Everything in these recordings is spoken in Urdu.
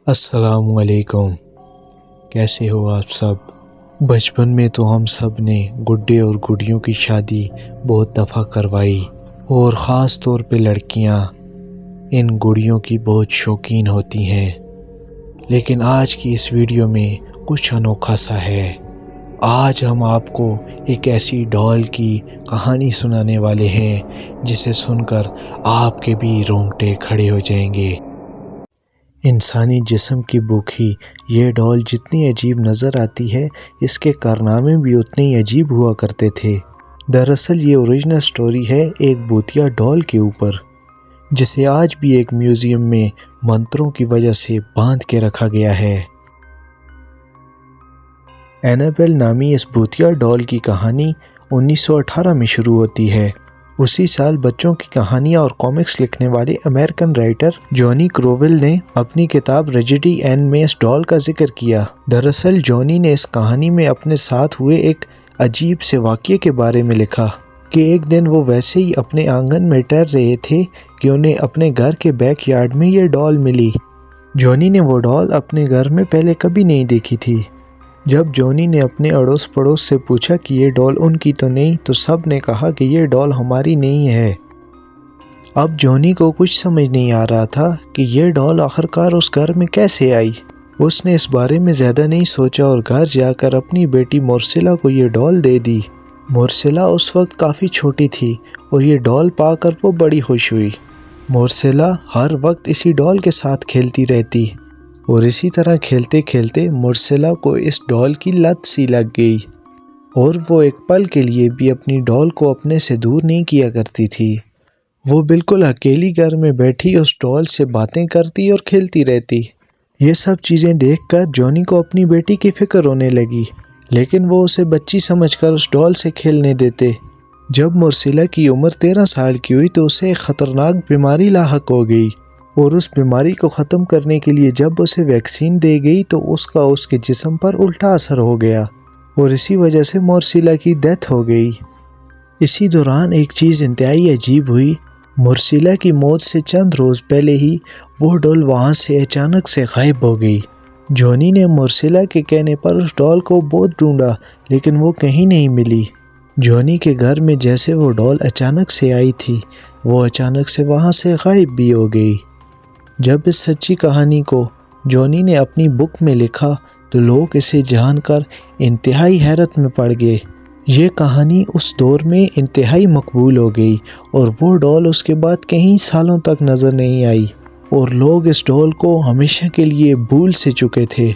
السلام علیکم، کیسے ہو آپ سب؟ بچپن میں تو ہم سب نے گڈے اور گڈیوں کی شادی بہت دفعہ کروائی، اور خاص طور پہ لڑکیاں ان گڑیوں کی بہت شوقین ہوتی ہیں۔ لیکن آج کی اس ویڈیو میں کچھ انوکھا سا ہے۔ آج ہم آپ کو ایک ایسی ڈال کی کہانی سنانے والے ہیں جسے سن کر آپ کے بھی رونگٹے کھڑے ہو جائیں گے۔ انسانی جسم کی بھوکی یہ ڈال جتنی عجیب نظر آتی ہے، اس کے کارنامے بھی اتنے ہی عجیب ہوا کرتے تھے۔ دراصل یہ اوریجنل سٹوری ہے ایک بھوتیا ڈال کے اوپر، جسے آج بھی ایک میوزیم میں منتروں کی وجہ سے باندھ کے رکھا گیا ہے۔ اینابیل نامی اس بھوتیا ڈال کی کہانی 1918 میں شروع ہوتی ہے۔ اسی سال بچوں کی کہانیاں اور کامکس لکھنے والے امریکن رائٹر جونی کروول نے اپنی کتاب ریجڈی این میں اس ڈال کا ذکر کیا۔ دراصل جونی نے اس کہانی میں اپنے ساتھ ہوئے ایک عجیب سے واقعے کے بارے میں لکھا کہ ایک دن وہ ویسے ہی اپنے آنگن میں ٹہل رہے تھے کہ انہیں اپنے گھر کے بیک یارڈ میں یہ ڈال ملی۔ جونی نے وہ ڈال اپنے گھر میں پہلے کبھی نہیں دیکھی تھی۔ جب جونی نے اپنے اڑوس پڑوس سے پوچھا کہ یہ ڈال ان کی تو نہیں، تو سب نے کہا کہ یہ ڈال ہماری نہیں ہے۔ اب جونی کو کچھ سمجھ نہیں آ رہا تھا کہ یہ ڈال آخرکار اس گھر میں کیسے آئی۔ اس نے اس بارے میں زیادہ نہیں سوچا اور گھر جا کر اپنی بیٹی مورسیلا کو یہ ڈال دے دی۔ مورسیلا اس وقت کافی چھوٹی تھی اور یہ ڈال پا کر وہ بڑی خوش ہوئی۔ مورسیلا ہر وقت اسی ڈال کے ساتھ کھیلتی رہتی، اور اسی طرح کھیلتے کھیلتے مورسیلا کو اس ڈال کی لت سی لگ گئی، اور وہ ایک پل کے لیے بھی اپنی ڈال کو اپنے سے دور نہیں کیا کرتی تھی۔ وہ بالکل اکیلی گھر میں بیٹھی اس ڈال سے باتیں کرتی اور کھیلتی رہتی۔ یہ سب چیزیں دیکھ کر جونی کو اپنی بیٹی کی فکر ہونے لگی، لیکن وہ اسے بچی سمجھ کر اس ڈال سے کھیلنے دیتے۔ جب مورسیلا کی عمر 13 سال کی ہوئی تو اسے ایک خطرناک بیماری لاحق ہو گئی، اور اس بیماری کو ختم کرنے کے لیے جب اسے ویکسین دی گئی تو اس کے جسم پر الٹا اثر ہو گیا، اور اسی وجہ سے مورسیلا کی ڈیتھ ہو گئی۔ اسی دوران ایک چیز انتہائی عجیب ہوئی۔ مورسیلا کی موت سے چند روز پہلے ہی وہ ڈال وہاں سے اچانک سے غائب ہو گئی۔ جونی نے مورسیلا کے کہنے پر اس ڈال کو بہت ڈھونڈا، لیکن وہ کہیں نہیں ملی۔ جونی کے گھر میں جیسے وہ ڈال اچانک سے آئی تھی، وہ اچانک سے وہاں سے غائب بھی ہو گئی۔ جب اس سچی کہانی کو جونی نے اپنی بک میں لکھا تو لوگ اسے جان کر انتہائی حیرت میں پڑ گئے۔ یہ کہانی اس دور میں انتہائی مقبول ہو گئی، اور وہ ڈال اس کے بعد کئی سالوں تک نظر نہیں آئی، اور لوگ اس ڈال کو ہمیشہ کے لیے بھول سے چکے تھے۔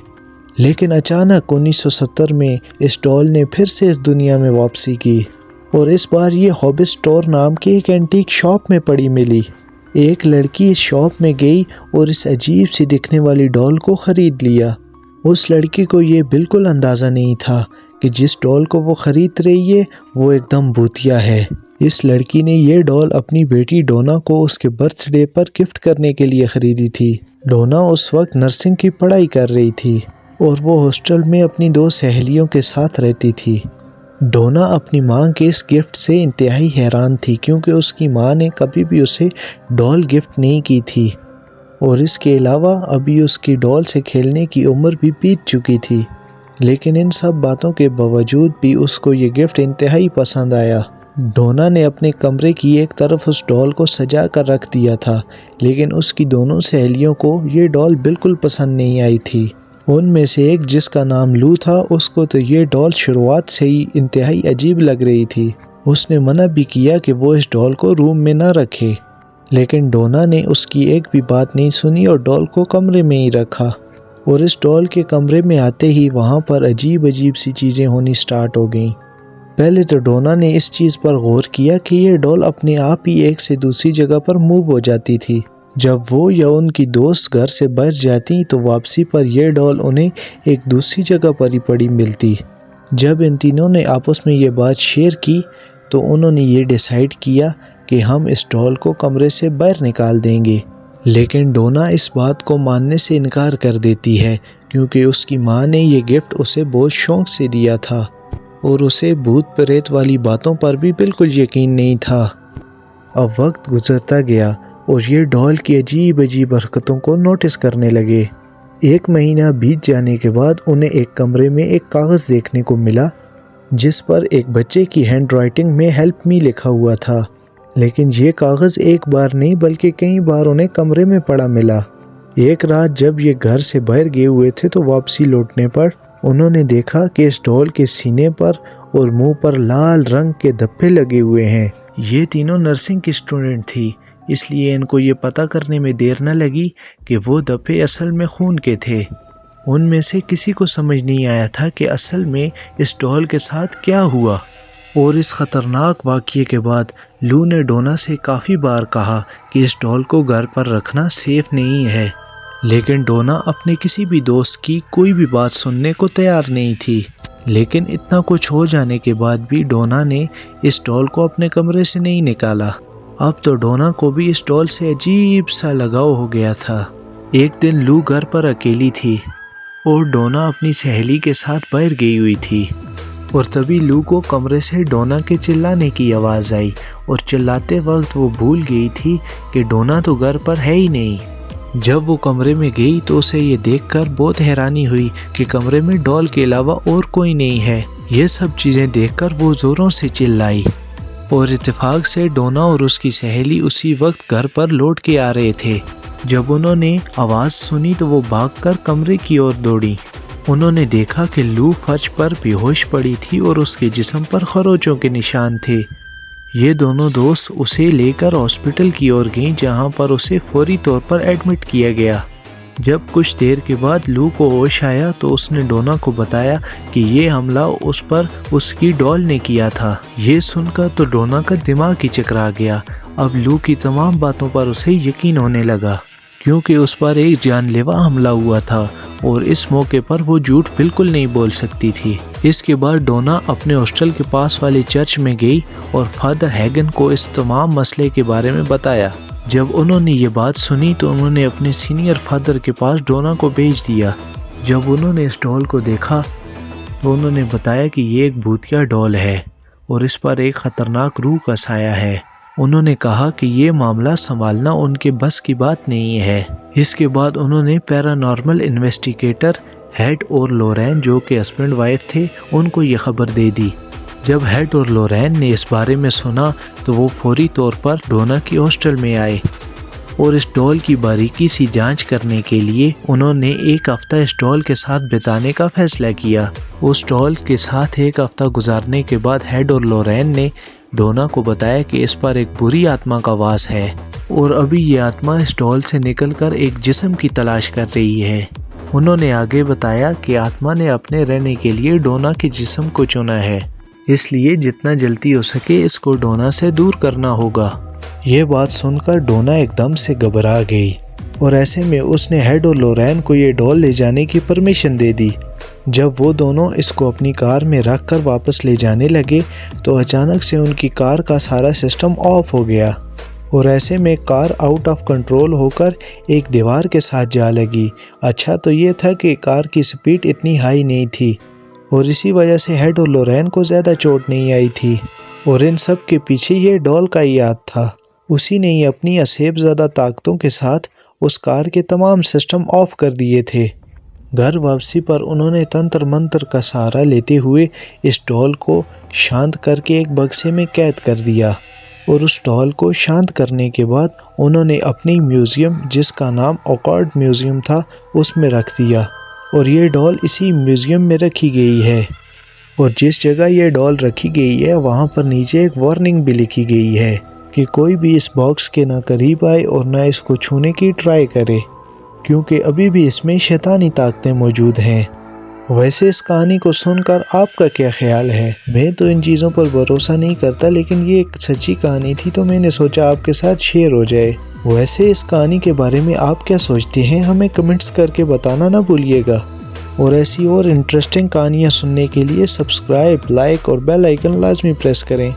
لیکن اچانک 1970 میں اس ڈال نے پھر سے اس دنیا میں واپسی کی، اور اس بار یہ ہابی اسٹور نام کی ایک اینٹیک شاپ میں پڑی ملی۔ ایک لڑکی اس شاپ میں گئی اور اس عجیب سی دکھنے والی ڈال کو خرید لیا۔ اس لڑکی کو یہ بالکل اندازہ نہیں تھا کہ جس ڈال کو وہ خرید رہی ہے وہ ایک دم بھوتیا ہے۔ اس لڑکی نے یہ ڈال اپنی بیٹی ڈونا کو اس کے برتھ ڈے پر گفٹ کرنے کے لیے خریدی تھی۔ ڈونا اس وقت نرسنگ کی پڑھائی کر رہی تھی، اور وہ ہاسٹل میں اپنی 2 سہیلیوں کے ساتھ رہتی تھی۔ ڈونا اپنی ماں کے اس گفٹ سے انتہائی حیران تھی، کیونکہ اس کی ماں نے کبھی بھی اسے ڈال گفٹ نہیں کی تھی، اور اس کے علاوہ ابھی اس کی ڈال سے کھیلنے کی عمر بھی بیت چکی تھی۔ لیکن ان سب باتوں کے باوجود بھی اس کو یہ گفٹ انتہائی پسند آیا۔ ڈونا نے اپنے کمرے کی ایک طرف اس ڈال کو سجا کر رکھ دیا تھا، لیکن اس کی دونوں سہیلیوں کو یہ ڈال بالکل پسند نہیں آئی تھی۔ ان میں سے ایک، جس کا نام لو تھا، اس کو تو یہ ڈال شروعات سے ہی انتہائی عجیب لگ رہی تھی۔ اس نے منع بھی کیا کہ وہ اس ڈال کو روم میں نہ رکھے، لیکن ڈونا نے اس کی ایک بھی بات نہیں سنی اور ڈال کو کمرے میں ہی رکھا۔ اور اس ڈال کے کمرے میں آتے ہی وہاں پر عجیب سی چیزیں ہونی سٹارٹ ہو گئیں۔ پہلے تو ڈونا نے اس چیز پر غور کیا کہ یہ ڈال اپنے آپ ہی ایک سے دوسری جگہ پر موو ہو جاتی تھی۔ جب وہ یا ان کی دوست گھر سے باہر جاتی تو واپسی پر یہ ڈال انہیں ایک دوسری جگہ پر ہی پڑی ملتی۔ جب ان تینوں نے آپس میں یہ بات شیئر کی تو انہوں نے یہ ڈیسائیڈ کیا کہ ہم اس ڈال کو کمرے سے باہر نکال دیں گے۔ لیکن ڈونا اس بات کو ماننے سے انکار کر دیتی ہے، کیونکہ اس کی ماں نے یہ گفٹ اسے بہت شوق سے دیا تھا، اور اسے بھوت پریت والی باتوں پر بھی بالکل یقین نہیں تھا۔ اب وقت گزرتا گیا اور یہ ڈال کی عجیب حرکتوں کو نوٹس کرنے لگے۔ 1 مہینہ بیت جانے کے بعد انہیں ایک کمرے میں ایک کاغذ دیکھنے کو ملا جس پر ایک بچے کی ہینڈ رائٹنگ میں ہیلپ می لکھا ہوا تھا، لیکن یہ کاغذ ایک بار نہیں بلکہ کئی بار انہیں کمرے میں پڑا ملا۔ ایک رات جب یہ گھر سے باہر گئے ہوئے تھے تو واپسی لوٹنے پر انہوں نے دیکھا کہ اس ڈول کے سینے پر اور منہ پر لال رنگ کے دھبے لگے ہوئے ہیں۔ یہ تینوں نرسنگ کی اسٹوڈنٹ تھی، اس لیے ان کو یہ پتہ کرنے میں دیر نہ لگی کہ وہ دھبے اصل میں خون کے تھے۔ ان میں سے کسی کو سمجھ نہیں آیا تھا کہ اصل میں اس ڈول کے ساتھ کیا ہوا، اور اس خطرناک واقعے کے بعد لو نے ڈونا سے کافی بار کہا کہ اس ڈول کو گھر پر رکھنا سیف نہیں ہے، لیکن ڈونا اپنے کسی بھی دوست کی کوئی بھی بات سننے کو تیار نہیں تھی۔ لیکن اتنا کچھ ہو جانے کے بعد بھی ڈونا نے اس ڈول کو اپنے کمرے سے نہیں نکالا۔ اب تو ڈونا کو بھی اس ڈول سے عجیب سا لگاؤ ہو گیا تھا۔ ایک دن لو گھر پر اکیلی تھی اور ڈونا اپنی سہیلی کے ساتھ باہر گئی ہوئی تھی، اور تبھی لو کو کمرے سے ڈونا کے چلانے کی آواز آئی، اور چلاتے وقت وہ بھول گئی تھی کہ ڈونا تو گھر پر ہے ہی نہیں۔ جب وہ کمرے میں گئی تو اسے یہ دیکھ کر بہت حیرانی ہوئی کہ کمرے میں ڈول کے علاوہ اور کوئی نہیں ہے۔ یہ سب چیزیں دیکھ کر وہ زوروں سے چلائی، اور اتفاق سے ڈونا اور اس کی سہیلی اسی وقت گھر پر لوٹ کے آ رہے تھے۔ جب انہوں نے آواز سنی تو وہ بھاگ کر کمرے کی اور دوڑی۔ انہوں نے دیکھا کہ لو فرش پر بے ہوش پڑی تھی اور اس کے جسم پر خروچوں کے نشان تھے۔ یہ دونوں دوست اسے لے کر ہاسپٹل کی اور گئیں، جہاں پر اسے فوری طور پر ایڈمٹ کیا گیا۔ جب کچھ دیر کے بعد لو کو ہوش آیا تو اس نے ڈونا کو بتایا کہ یہ حملہ اس پر اس کی ڈول نے کیا تھا۔ یہ سن کر تو ڈونا کا دماغ ہی چکرا گیا۔ اب لو کی تمام باتوں پر اسے یقین ہونے لگا، کیونکہ اس پر ایک جان لیوا حملہ ہوا تھا اور اس موقع پر وہ جھوٹ بالکل نہیں بول سکتی تھی۔ اس کے بعد ڈونا اپنے ہاسٹل کے پاس والے چرچ میں گئی اور فادر ہیگن کو اس تمام مسئلے کے بارے میں بتایا۔ جب انہوں نے یہ بات سنی تو انہوں نے اپنے سینئر فادر کے پاس ڈونا کو بھیج دیا۔ جب انہوں نے اس ڈول کو دیکھا تو انہوں نے بتایا کہ یہ ایک بھوتیا ڈول ہے اور اس پر ایک خطرناک روح کا سایہ ہے۔ انہوں نے کہا کہ یہ معاملہ سنبھالنا ان کے بس کی بات نہیں ہے۔ اس کے بعد انہوں نے پیرانارمل انویسٹیگیٹر ہیڈ اور لورین، جو کہ ہسبینڈ وائف تھے، ان کو یہ خبر دے دی۔ جب ہیڈ اور لورین نے اس بارے میں سنا تو وہ فوری طور پر ڈونا کی ہاسٹل میں آئے اور اس ڈول کی باریکی سی جانچ کرنے کے لیے انہوں نے ایک ہفتہ اس ڈول کے ساتھ بتانے کا فیصلہ کیا۔ اس ڈول کے ساتھ ایک ہفتہ گزارنے کے بعد ہیڈ اور لورین نے ڈونا کو بتایا کہ اس پر ایک بری آتما کا واس ہے اور ابھی یہ آتما اس ڈول سے نکل کر ایک جسم کی تلاش کر رہی ہے۔ انہوں نے آگے بتایا کہ آتما نے اپنے رہنے کے لیے ڈونا کے جسم کو چنا ہے، اس لیے جتنا جلدی ہو سکے اس کو ڈونا سے دور کرنا ہوگا۔ یہ بات سن کر ڈونا ایک دم سے گھبرا گئی اور ایسے میں اس نے ہیڈ اور لورین کو یہ ڈول لے جانے کی پرمیشن دے دی۔ جب وہ دونوں اس کو اپنی کار میں رکھ کر واپس لے جانے لگے تو اچانک سے ان کی کار کا سارا سسٹم آف ہو گیا اور ایسے میں کار آؤٹ آف کنٹرول ہو کر ایک دیوار کے ساتھ جا لگی۔ اچھا تو یہ تھا کہ کار کی سپیڈ اتنی ہائی نہیں تھی اور اسی وجہ سے ہیڈ اور لورین کو زیادہ چوٹ نہیں آئی تھی، اور ان سب کے پیچھے یہ ڈول کا ہی ہاتھ تھا۔ اسی نے ہی اپنی اسیب زدہ طاقتوں کے ساتھ اس کار کے تمام سسٹم آف کر دیے تھے۔ گھر واپسی پر انہوں نے تنتر منتر کا سہارا لیتے ہوئے اس ڈول کو شانت کر کے ایک بکسے میں قید کر دیا، اور اس ڈول کو شانت کرنے کے بعد انہوں نے اپنی میوزیم، جس کا نام اوکارڈ میوزیم تھا، اس میں رکھ دیا، اور یہ ڈول اسی میوزیم میں رکھی گئی ہے، اور جس جگہ یہ ڈول رکھی گئی ہے وہاں پر نیچے ایک وارننگ بھی لکھی گئی ہے کہ کوئی بھی اس باکس کے نہ قریب آئے اور نہ اس کو چھونے کی ٹرائی کرے، کیونکہ ابھی بھی اس میں شیطانی طاقتیں موجود ہیں۔ ویسے اس کہانی کو سن کر آپ کا کیا خیال ہے؟ میں تو ان چیزوں پر بھروسہ نہیں کرتا، لیکن یہ ایک سچی کہانی تھی تو میں نے سوچا آپ کے ساتھ شیئر ہو جائے۔ ویسے اس کہانی کے بارے میں آپ کیا سوچتے ہیں؟ ہمیں کمنٹس کر کے بتانا نہ بھولیے گا، اور ایسی اور انٹرسٹنگ کہانیاں سننے کے لیے سبسکرائب، لائک اور بیل آئیکن لازمی پریس کریں۔